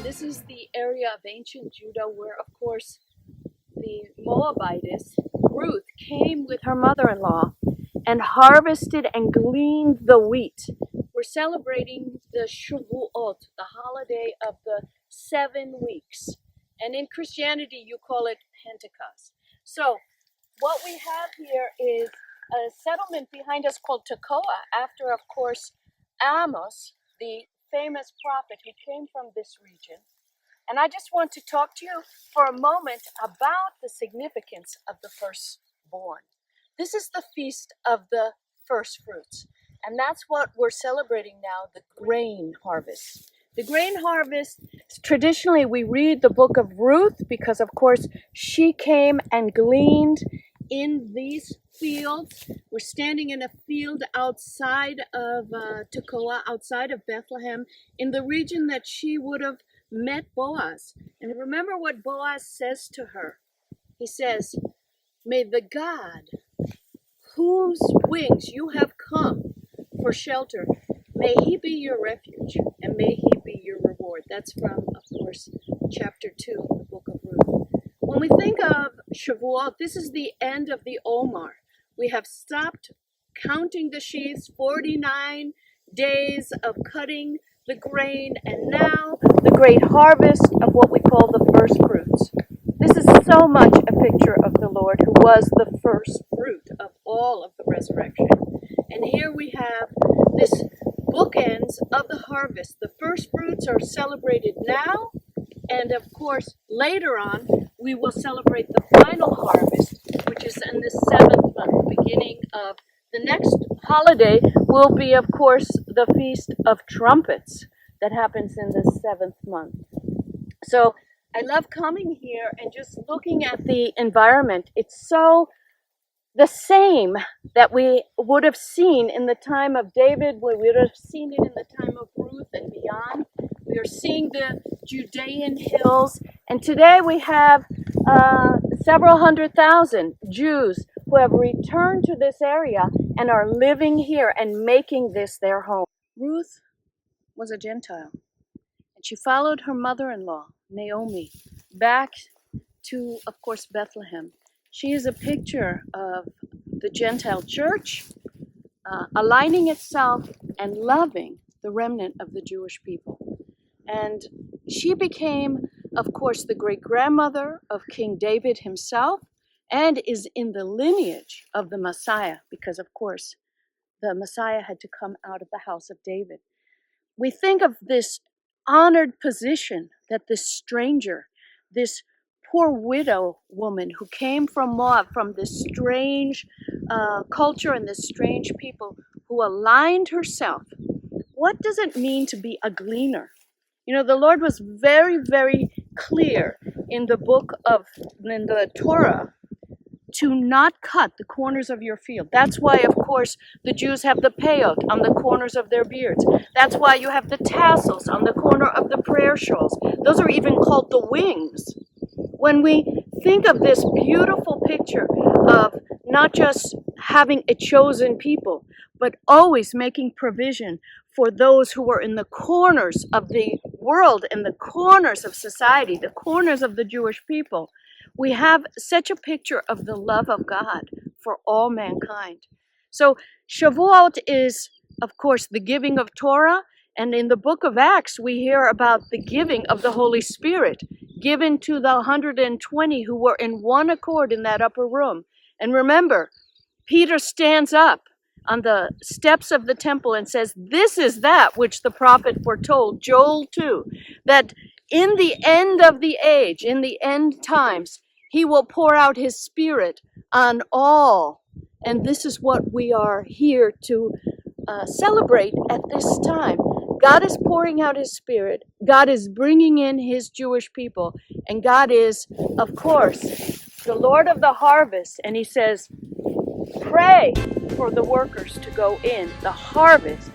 And this is the area of ancient Judah where, of course, the Moabitess, Ruth, came with her mother-in-law and harvested and gleaned the wheat. We're celebrating the Sahvuot, the holiday of the 7 weeks. And in Christianity, you call it Pentecost. So what we have here is a settlement behind us called Tekoa, after, of course, Amos, the famous prophet who came from this region. And I just want to talk to you for a moment about the significance of the firstborn. This is the feast of the first fruits. And that's what we're celebrating now, the grain harvest. The grain harvest, traditionally we read the book of Ruth because, of course, she came and gleaned in these fields. We're standing in a field outside of Tekoa, outside of Bethlehem, in the region that she would have met Boaz. And remember what Boaz says to her. He says, "May the God whose wings you have come for shelter, may he be your refuge, and may he be your reward." That's from, of course, chapter 2 of the book of Ruth. When we think of Sahvuot, this is the end of the Omer. We have stopped counting the sheaves, 49 days of cutting the grain, and now the great harvest of what we call the first fruits. This is so much a picture of the Lord who was the first fruit of all of the resurrection. And here we have this bookends of the harvest. The first fruits are celebrated now, and of course, later on, we will celebrate the final harvest, which is in the 7th month. The beginning of the next holiday will be, of course, the Feast of Trumpets that happens in the 7th month. So I love coming here and just looking at the environment. It's so the same that we would have seen in the time of David, we would have seen it in the time of Ruth and beyond. We are seeing the Judean hills, and today we have several 100,000 Jews who have returned to this area and are living here and making this their home. Ruth was a Gentile, and she followed her mother-in-law, Naomi, back to, of course, Bethlehem. She is a picture of the Gentile church aligning itself and loving the remnant of the Jewish people. And she became, of course, the great-grandmother of King David himself and is in the lineage of the Messiah because, of course, the Messiah had to come out of the house of David. We think of this honored position that this stranger, this poor widow woman who came from Moab, from this strange culture and this strange people, who aligned herself. What does it mean to be a gleaner? You know, the Lord was very, very clear in the Torah to not cut the corners of your field. That's why, of course, the Jews have the peyot on the corners of their beards. That's why you have the tassels on the corner of the prayer shawls. Those are even called the wings. When we think of this beautiful picture of not just having a chosen people, but always making provision for those who were in the corners of the world, in the corners of society, the corners of the Jewish people, we have such a picture of the love of God for all mankind. So Sahvuot is, of course, the giving of Torah, and in the book of Acts, we hear about the giving of the Holy Spirit, given to the 120 who were in one accord in that upper room. And remember, Peter stands up on the steps of the temple and says, "This is that which the prophet foretold," Joel 2, that in the end of the age, in the end times, he will pour out his Spirit on all. And this is what we are here to celebrate at this time. God is pouring out his Spirit. God is bringing in his Jewish people. And God is, of course, the Lord of the harvest. And he says, pray for the workers to go in. The harvest